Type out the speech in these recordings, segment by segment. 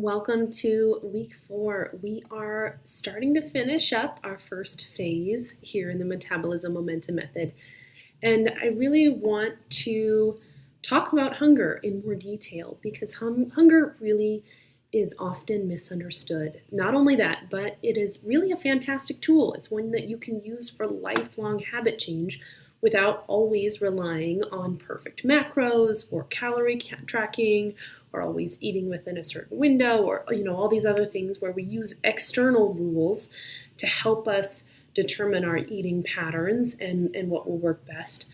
Welcome to week 4. We are starting to finish up our first phase here in the Metabolism Momentum Method. And I really want to talk about hunger in more detail because hunger really is often misunderstood. Not only that, but it is really a fantastic tool. It's one that you can use for lifelong habit change without always relying on perfect macros or calorie tracking or always eating within a certain window or all these other things where we use external rules to help us determine our eating patterns and what will work best.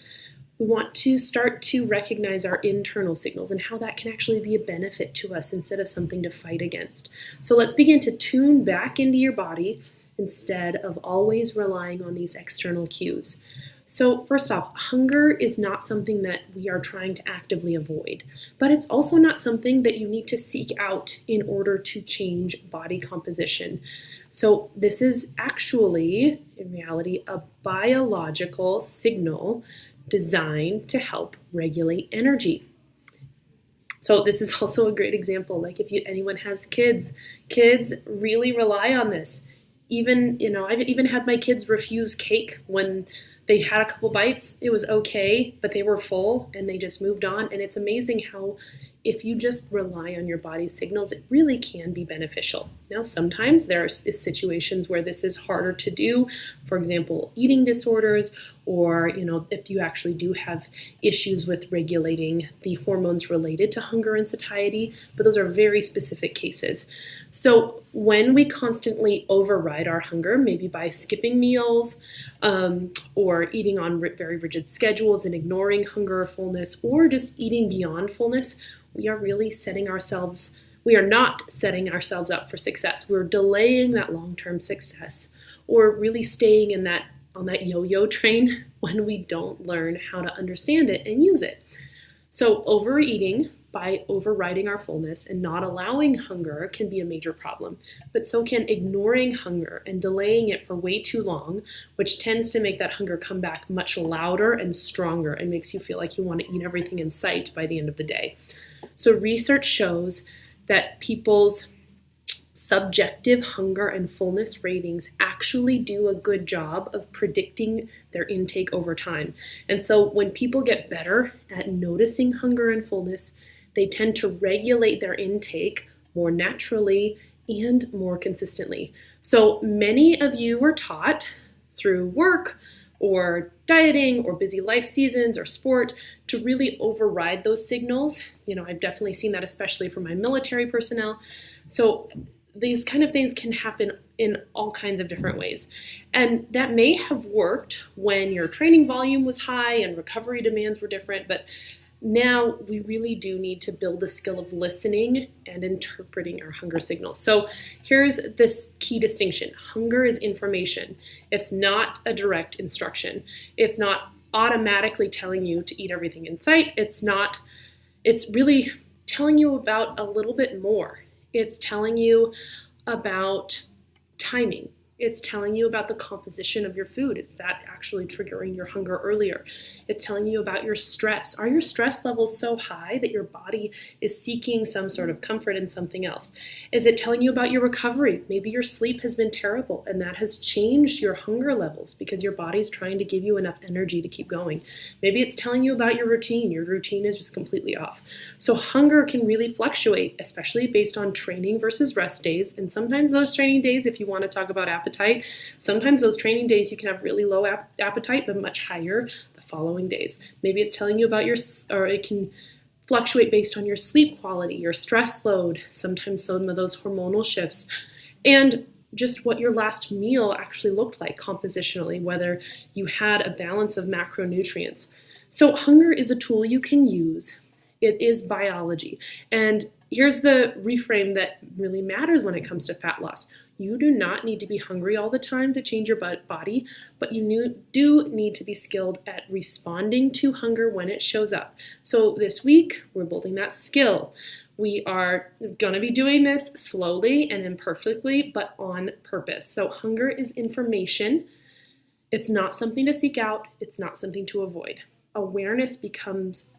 We want to start to recognize our internal signals and how that can actually be a benefit to us instead of something to fight against. So let's begin to tune back into your body instead of always relying on these external cues. So first off, hunger is not something that we are trying to actively avoid, but it's also not something that you need to seek out in order to change body composition. So this is actually, in reality, a biological signal designed to help regulate energy. So this is also a great example. Like if anyone has kids really rely on this. I've even had my kids refuse cake when they had a couple bites. It was okay, but they were full and they just moved on. And it's amazing how if you just rely on your body's signals, it really can be beneficial. Now, sometimes there are situations where this is harder to do. For example, eating disorders, or if you actually do have issues with regulating the hormones related to hunger and satiety, but those are very specific cases. So when we constantly override our hunger, maybe by skipping meals or eating on very rigid schedules and ignoring hunger or fullness, or just eating beyond fullness, we are not setting ourselves up for success. We're delaying that long-term success, or really staying on that yo-yo train when we don't learn how to understand it and use it. So overeating by overriding our fullness and not allowing hunger can be a major problem, but so can ignoring hunger and delaying it for way too long, which tends to make that hunger come back much louder and stronger and makes you feel like you want to eat everything in sight by the end of the day. So research shows that people's subjective hunger and fullness ratings actually do a good job of predicting their intake over time. And so when people get better at noticing hunger and fullness, they tend to regulate their intake more naturally and more consistently. So many of you were taught through work or dieting or busy life seasons or sport to really override those signals. I've definitely seen that, especially for my military personnel. So these kind of things can happen in all kinds of different ways. And that may have worked when your training volume was high and recovery demands were different, but now we really do need to build the skill of listening and interpreting our hunger signals. So here's this key distinction. Hunger is information. It's not a direct instruction. It's not automatically telling you to eat everything in sight. It's really telling you about a little bit more. It's telling you about timing. It's telling you about the composition of your food. Is that actually triggering your hunger earlier? It's telling you about your stress. Are your stress levels so high that your body is seeking some sort of comfort in something else? Is it telling you about your recovery? Maybe your sleep has been terrible and that has changed your hunger levels because your body's trying to give you enough energy to keep going. Maybe it's telling you about your routine. Your routine is just completely off. So hunger can really fluctuate, especially based on training versus rest days. And sometimes those training days, if you want to talk about appetite, sometimes those training days you can have really low appetite but much higher the following days. Maybe it's telling you about or it can fluctuate based on your sleep quality, your stress load, sometimes some of those hormonal shifts, and just what your last meal actually looked like compositionally, whether you had a balance of macronutrients. So hunger is a tool you can use. It is biology. And here's the reframe that really matters when it comes to fat loss. You do not need to be hungry all the time to change your body, but you do need to be skilled at responding to hunger when it shows up. So this week, we're building that skill. We are going to be doing this slowly and imperfectly, but on purpose. So hunger is information. It's not something to seek out. It's not something to avoid. Awareness comes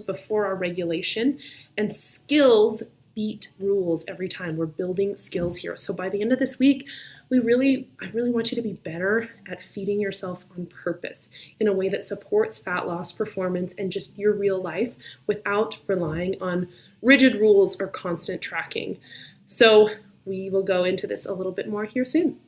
before our regulation, and skills beat rules every time. We're building skills here. So by the end of this week, I really want you to be better at feeding yourself on purpose in a way that supports fat loss, performance, and just your real life without relying on rigid rules or constant tracking. So we will go into this a little bit more here soon.